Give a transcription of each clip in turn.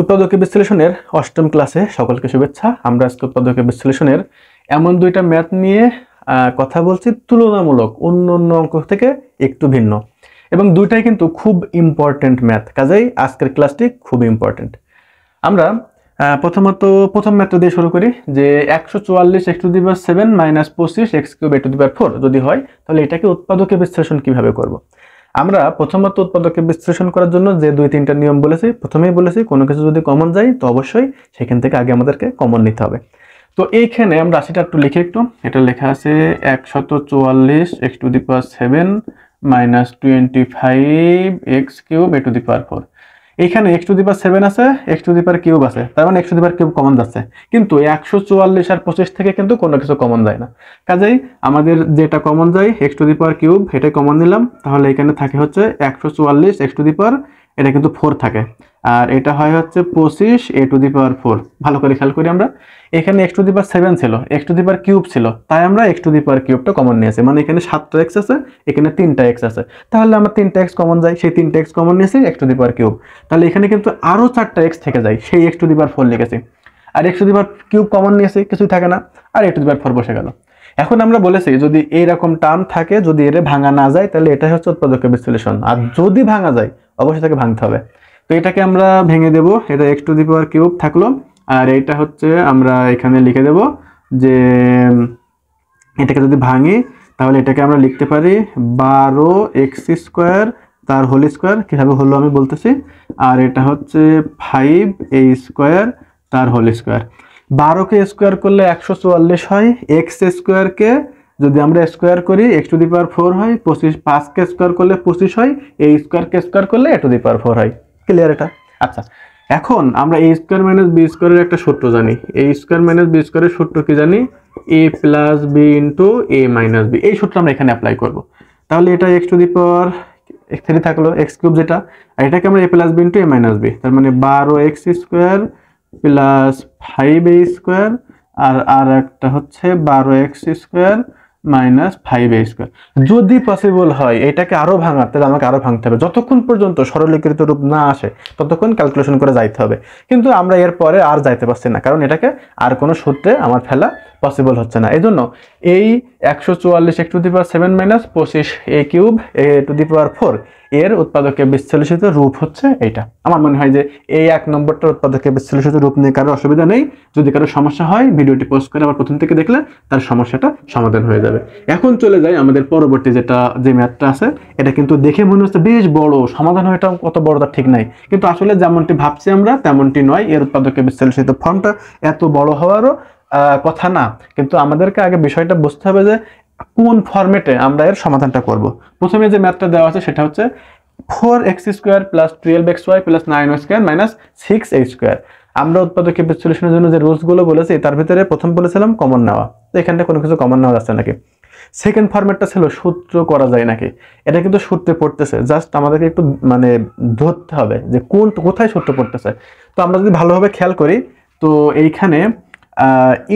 উৎপাদকে বিশ্লেষণের অষ্টম ক্লাসে সকলকে শুভেচ্ছা। আমরা আজকে উৎপাদকে বিশ্লেষণের এমন দুইটা ম্যাথ নিয়ে কথা বলছি, তুলনামূলক অন্য অঙ্ক থেকে একটু ভিন্ন, এবং দুইটাই কিন্তু খুব ইম্পর্টেন্ট ম্যাথ, কাজেই আজকের ক্লাসটি খুব ইম্পর্টেন্ট। আমরা প্রথম ম্যাথটা দিয়ে শুরু করি যে 144 x⁻7 - 25 x³ যদি হয় তাহলে এটাকে উৎপাদকে বিশ্লেষণ কিভাবে করব। আমরা প্রথমত উৎপাদকে বিশ্লেষণ করার জন্য যে দুই তিনটা নিয়ম বলেছি, প্রথমেই বলেছি কোনো কিছু যদি কমন যায় তো অবশ্যই সেখান থেকে আগে আমাদেরকে কমন নিতে হবে। তো এইখানে আমরা রাশিটা একটু লিখে, এটা লেখা আছে 144 x⁻7 - 25 x³ এখানে x⁻7 আছে, x³ আছে, তার মানে x³ কমন যাচ্ছে, কিন্তু 144 আর 25 থেকে কিন্তু কোনো কিছু কমন যায় না। কাজেই আমাদের যেটা কমন যায় x³ এটাই কমন নিলাম, তাহলে এখানে থাকে হচ্ছে 144 x⁻, এটা কিন্তু 4 থাকে, আর এটা হয় হচ্ছে 25 a⁴। ভালো করে খেয়াল করি, আমরা এখানে x⁻7 ছিল, x³ ছিল, তাই আমরা x³ কমন নিয়েছি, মানে এখানে 7টা x আছে, এখানে 3টা x আছে, তাহলে আমরা 3টা x কমন যায়, সেই 3টা x কমন নিয়েছি x⁻, তাহলে এখানে কিন্তু আরো 4টা x থেকে যায়, সেই x⁻4 লিখেছি, আর x⁻³ কমন নিয়েছি, কিছুই থাকে না, আর a⁻4 বসে গেল। এখন আমরা বলেছি যদি এইরকম টার্ম থাকে, যদি এর ভাঙা না যায় তাহলে এটাই হচ্ছে উৎপাদকে বিশ্লেষণ, আর যদি ভাঙা যায় অবশ্যই তাকে ভাঙতে হবে। তো এটাকে আমরা ভেঙে দেব, এটা x⁻³ থাকলো, আর এইটা হচ্ছে আমরা এখানে লিখে দেব যে এটাকে যদি ভাঙি তাহলে এটাকে আমরা লিখতে পারি 12x² তার হোল স্কোয়ার, কিভাবে হলো আমি বলতেছি, আর এটা হচ্ছে 5a² তার হোল স্কোয়ার। 12কে স্কোয়ার করলে 144 হয়, x² কে যদি আমরা স্কোয়ার করি x⁴ হয়, 5কে স্কোয়ার করলে 25 হয়, a² কে স্কোয়ার করলে a⁴ হয়। ক্লিয়ার এটা? আচ্ছা, এখন আমরা a² - b² এর একটা সূত্র জানি, a² - b² এর সূত্র কি জানি, a + b * a - b, এই সূত্র আমরা এখানে অ্যাপ্লাই করব। তাহলে এটা x³ থাকলো, x³ যেটা, আর এটাকে আমরা a + b * a - b, তার মানে 12x² + 5a², আর একটা হচ্ছে 12x² - 5a²। যদি পসিবল হয় এটাকে আরো ভাঙার, তাহলে আমাকে আরো ভাঙতে হবে, যতক্ষণ পর্যন্ত সরলীকৃত রূপ না আসে ততক্ষণ ক্যালকুলেশন করে যাইতে হবে, কিন্তু আমরা এর পরে আর যাইতে পারছি না, কারণ এটাকে আর কোনো সূত্রে আমার ফেলা পসিবল হচ্ছে না। এই জন্য এই 144 x⁻7 - 25 a³ এর উৎপাদকে বিশ্লেষিত রূপ হচ্ছে এইটা। আমার মনে হয় যে এই 1 নম্বরটার উৎপাদকে বিশ্লেষিত রূপ নিয়ে কারো অসুবিধা নেই। যদি কারো সমস্যা হয় ভিডিওটি পোস্ট করে আবার প্রথম থেকে দেখলে তার সমস্যাটা সমাধান হয়ে যাবে। এখন চলে যাই আমাদের পরবর্তী যে ম্যাথটা আছে, এটা কিন্তু দেখে মনে হচ্ছে বেশ বড়, সমাধান হয়টা কত বড় তার ঠিক নাই, কিন্তু আসলে যেমনটি ভাবছি আমরা তেমনটি নয়। এর উৎপাদকে বিশ্লেষিত ফর্মটা এত বড় হওয়ারও কথা না, কিন্তু আমাদেরকে আগে বিষয়টা বুঝতে হবে যে কোন ফরম্যাটে আমরা এর সমাধানটা করব। প্রথমে যে ম্যাথটা দেওয়া আছে সেটা হচ্ছে 4x² + 12xy + 9y² - 6h²। আমরা উৎপাদকে বিশ্লেষণের জন্য যে রুলসগুলো বলেছি তার ভিতরে প্রথম বলেছিলাম কমন নেওয়া, তো এখানটা কোনো কিছু কমন নেওয়া যাচ্ছে নাকি। সেকেন্ড ফরম্যাটটা ছিল সূত্র করা যায় নাকি, এটা কিন্তু সূত্রে পড়তেছে, জাস্ট আমাদেরকে একটু মানে ধরতে হবে যে কোথায় সূত্র পড়তেছে। তো আমরা যদি ভালোভাবে খেয়াল করি তো এইখানে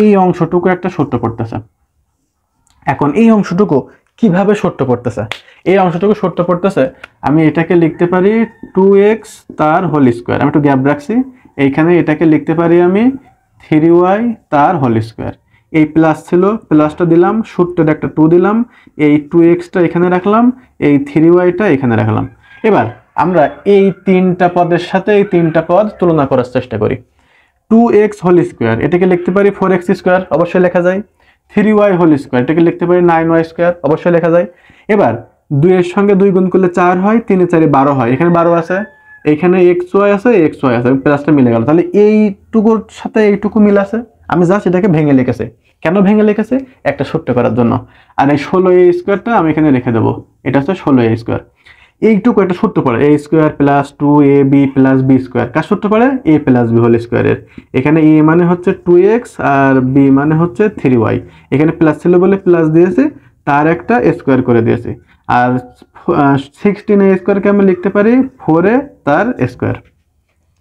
এই অংশটুকু একটা সূত্র পড়তেছে। এখন এই অংশটুকু কিভাবে সূত্র পড়তেছে, এই অংশটুকু সূত্র পড়তেছে, আমি এটাকে লিখতে পারি 2x তার হোল স্কোয়ার, আমি একটু গ্যাপ রাখছি, এইখানে এটাকে লিখতে পারি আমি 3y তার হোল স্কোয়ার। এই প্লাস ছিল, প্লাসটা দিলাম, সূত্রের একটা 2 দিলাম, এই 2xটা এখানে রাখলাম, এই 3yটা এখানে রাখলাম। এবার আমরা এই তিনটা পদের সাথে এই তিনটা পদ তুলনা করার চেষ্টা করি। 2x হোল স্কোয়ার এটাকে লিখতে পারি 4x², অবশ্যই লেখা যায়। 3y হোল স্কোয়ার এটাকে লিখতে পারি 9y², অবশ্যই লেখা যায়। এবার 2 এর সঙ্গে 2 গুণ করলে 4 হয়, 3 এ 4 এ 12 হয়, এখানে 12 আছে, এখানে xy আছে, xy আছে, প্লাসটা মিলে গেল, তাহলে এইটুকুর সাথে এইটুকু মিল আছে। আমি জাস্ট এটাকে ভেঙে লিখেছি, কেন ভেঙে লিখেছি, একটা সূত্র করার জন্য। আর এই 16a² আমি এখানে রেখে দেবো, এটা হচ্ছে 16a²। এইটুকু একটা সূত্র পড়ে a² + 2ab + b², কার সূত্র পড়ে, a + b হোল স্কোয়ারের। এখানে a মানে হচ্ছে 2x আর b মানে হচ্ছে 3y, এখানে প্লাস ছিল বলে প্লাস দিয়েছি, তার একটা স্কোয়ার করে দিয়েছি, আর 16a² আমি লিখতে পারি 4a তার স্কোয়ার।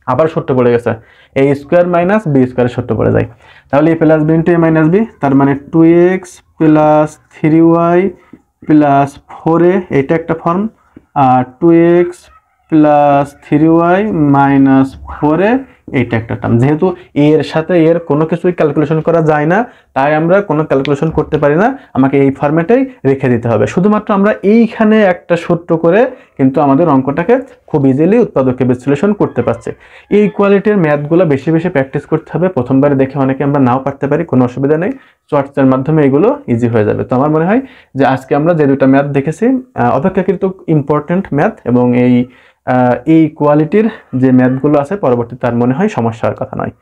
আবার সূত্র পড়ে গেছে, a² - b² সূত্র পড়ে যায়, তাহলে a + b * a - b, তার মানে 2x + 3y + 4a, এটা একটা ফর্ম, আর 2x + 3y - 4a, এইটা একটা টার্ম। যেহেতু এর সাথে এর কোনো কিছুই ক্যালকুলেশন করা যায় না, তাই আমরা কোনো ক্যালকুলেশন করতে পারি না, আমাকে এই ফরম্যাটেই রেখে দিতে হবে। শুধুমাত্র আমরা এইখানে একটা সূত্র করে কিন্তু আমাদের অঙ্কটাকে খুব ইজিলি উৎপাদকে বিশ্লেষণ করতে পারছে। এই কোয়ালিটির ম্যাথগুলো বেশি বেশি প্র্যাকটিস করতে হবে। প্রথমবারে দেখে অনেকে আমরা নাও পারতে পারি, কোনো অসুবিধা নেই, চর্চার মাধ্যমে এগুলো ইজি হয়ে যাবে। তো আমার মনে হয় যে আজকে আমরা যে দুটো ম্যাথ দেখেছি অপেক্ষাকৃত ইম্পর্টেন্ট ম্যাথ, এবং এই কোয়ালিটির যে ম্যাথগুলো আছে পরবর্তীতে তার মনে হয় সমস্যা হওয়ার কথা নয়।